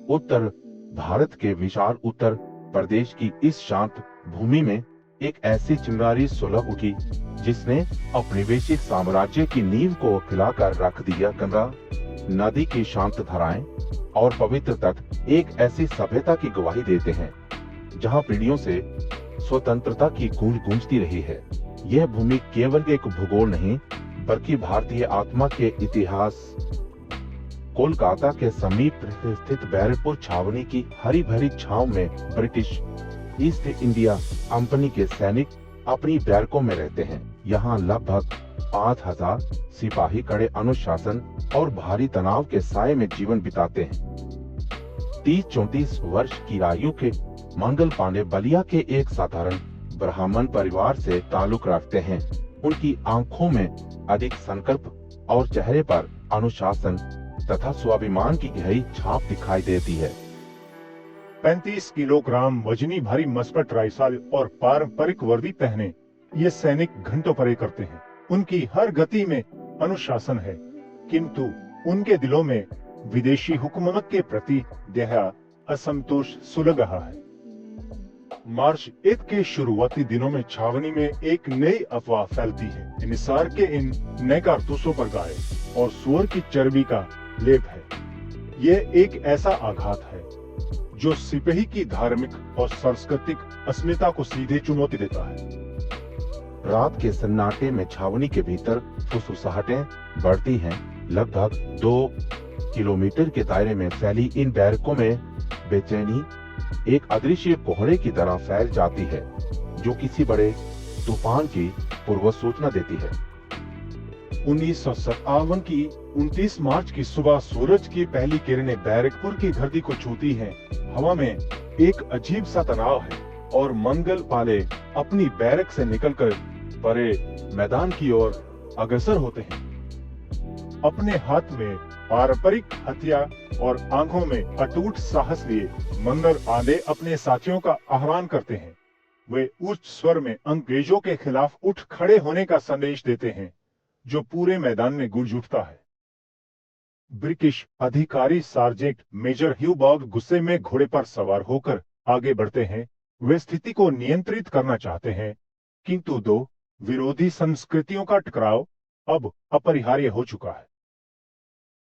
उत्तर भारत के विशाल उत्तर प्रदेश की इस शांत भूमि में एक ऐसी चिंगारी सुलग उठी जिसने औपनिवेशिक साम्राज्य की नींव को खिलाकर रख दिया। गंगा नदी की शांत धाराएं और पवित्र तट एक ऐसी सभ्यता की गवाही देते हैं जहां पीढ़ियों से स्वतंत्रता की गूंज गूंजती रही है। यह भूमि केवल एक भूगोल नहीं बल्कि भारतीय आत्मा के इतिहास। कोलकाता के समीप स्थित बैरकपुर छावनी की हरी भरी छांव में ब्रिटिश ईस्ट इंडिया कंपनी के सैनिक अपनी बैरकों में रहते हैं। यहाँ लगभग 5000 सिपाही कड़े अनुशासन और भारी तनाव के साये में जीवन बिताते हैं। 30-34 वर्ष की आयु के मंगल पांडे बलिया के एक साधारण ब्राह्मण परिवार से ताल्लुक रखते हैं। उनकी आंखों में अधिक संकल्प और चेहरे पर अनुशासन तथा स्वाभिमान की गहरी छाप दिखाई देती है। 35 किलोग्राम वजनी भारी मस्कट राइफल और पारंपरिक वर्दी पहने ये सैनिक घंटों परे करते हैं। उनकी हर गति में अनुशासन है, किंतु उनके दिलों में विदेशी हुकूमत के प्रति गहरा असंतोष सुलग रहा है। मार्च 1 के शुरुआती दिनों में छावनी में एक नई अफवाह फैलती है। निसार के इन नए कारतूसों पर गाय और सुअर की चर्बी का लेप है। यह एक ऐसा आघात है जो सिपाही की धार्मिक और सांस्कृतिक अस्मिता को सीधे चुनौती देता है। रात के सन्नाटे में छावनी के भीतर फुसफुसाहटें बढ़ती हैं। लगभग 2 किलोमीटर के दायरे में फैली इन बैरकों में बेचैनी एक अदृश्य कोहरे की तरह फैल जाती है जो किसी बड़े तूफान की पूर्व सूचना देती है। 1957 की 29 मार्च की सुबह सूरज की पहली किरणें बैरकपुर की धरती को छूती हैं। हवा में एक अजीब सा तनाव है और मंगल पाले अपनी बैरक से निकलकर परे मैदान की ओर अग्रसर होते हैं। अपने हाथ में पारंपरिक हथियार और आंखों में अटूट साहस लिए मंगल पांडे अपने साथियों का आह्वान करते हैं। वे उच्च स्वर में अंग्रेजों के खिलाफ उठ खड़े होने का संदेश देते हैं जो पूरे मैदान में गूंज उठता है। ब्रिटिश अधिकारी सार्जेंट मेजर ह्यूबर्ग गुस्से में घोड़े पर सवार होकर आगे बढ़ते हैं। वे स्थिति को नियंत्रित करना चाहते हैं, किंतु दो विरोधी संस्कृतियों का टकराव अब अपरिहार्य हो चुका है।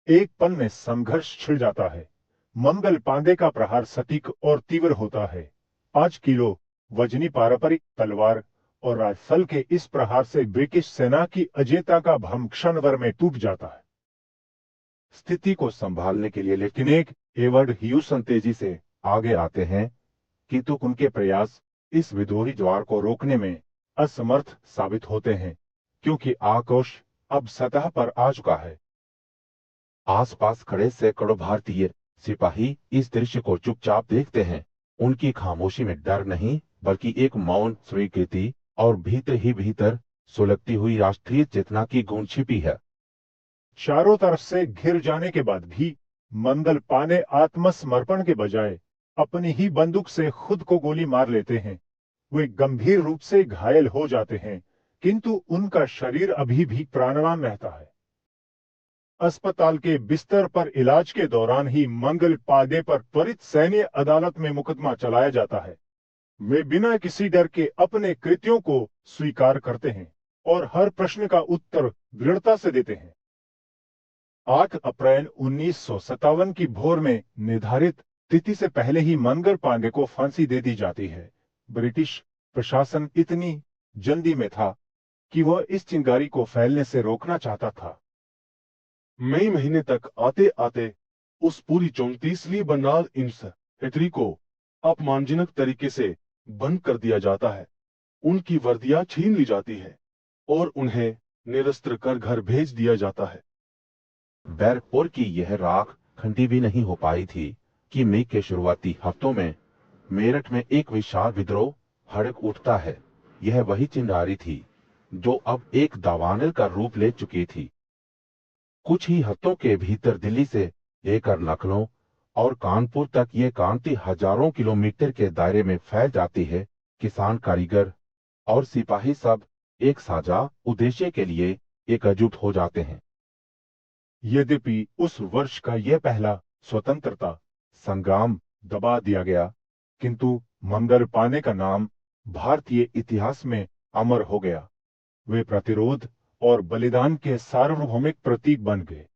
एक पल में संघर्ष छिड़ जाता है। मंगल पांडे का प्रहार सटीक और तीव्र होता है। 5 किलो वजनी पारंपरिक तलवार और राइफल के इस प्रहार से ब्रिटिश सेना की अजेयता का भ्रम क्षण भर में टूट जाता है। स्थिति को संभालने के लिए लेफ्टिनेंट एडवर्ड ह्यूसन तेजी से आगे आते हैं, किंतु उनके प्रयास इस विद्रोही ज्वार को रोकने में असमर्थ साबित होते हैं क्योंकि आक्रोश अब सतह पर आ चुका है। आसपास खड़े सैकड़ों भारतीय सिपाही इस दृश्य को चुपचाप देखते हैं। उनकी खामोशी में डर नहीं बल्कि एक मौन स्वीकृति और भीतर ही भीतर सुलगती हुई राष्ट्रीय चेतना की गूंज छिपी है। चारों तरफ से घिर जाने के बाद भी मंगल पांडे आत्मसमर्पण के बजाय अपनी ही बंदूक से खुद को गोली मार लेते हैं। वे गंभीर रूप से घायल हो जाते हैं, किंतु उनका शरीर अभी भी प्राणवान रहता है। अस्पताल के बिस्तर पर इलाज के दौरान ही मंगल पांडे पर त्वरित सैन्य अदालत में मुकदमा चलाया जाता है। वे बिना किसी डर के अपने कृत्यों को स्वीकार करते हैं और हर प्रश्न का उत्तर दृढ़ता से देते हैं। 8 अप्रैल 1957 की भोर में निर्धारित तिथि से पहले ही मंगल पांडे को फांसी दे दी जाती है। ब्रिटिश प्रशासन इतनी जल्दी में था कि वह इस चिंगारी को फैलने से रोकना चाहता था। मई महीने तक आते आते उस पूरी 34वीं बंगाल इन्फेंट्री को अपमानजनक तरीके से बंद कर दिया जाता है। उनकी वर्दियां छीन ली जाती है और उन्हें निरस्त्र कर घर भेज दिया जाता है। बैरकपुर की यह राख ठंडी भी नहीं हो पाई थी कि मई के शुरुआती हफ्तों में मेरठ में एक विशाल विद्रोह भड़क उठता है। यह वही चिंगारी थी जो अब एक दावानल का रूप ले चुकी थी। कुछ ही हफ्तों के भीतर दिल्ली से लेकर लखनऊ और कानपुर तक ये क्रांति हजारों किलोमीटर के दायरे में फैल जाती है। किसान, कारीगर और सिपाही सब एक साझा उद्देश्य के लिए एकजुट हो जाते हैं। यद्यपि उस वर्ष का यह पहला स्वतंत्रता संग्राम दबा दिया गया, किंतु मंगल पांडे का नाम भारतीय इतिहास में अमर हो गया। वे प्रतिरोध और बलिदान के सार्वभौमिक प्रतीक बन गए।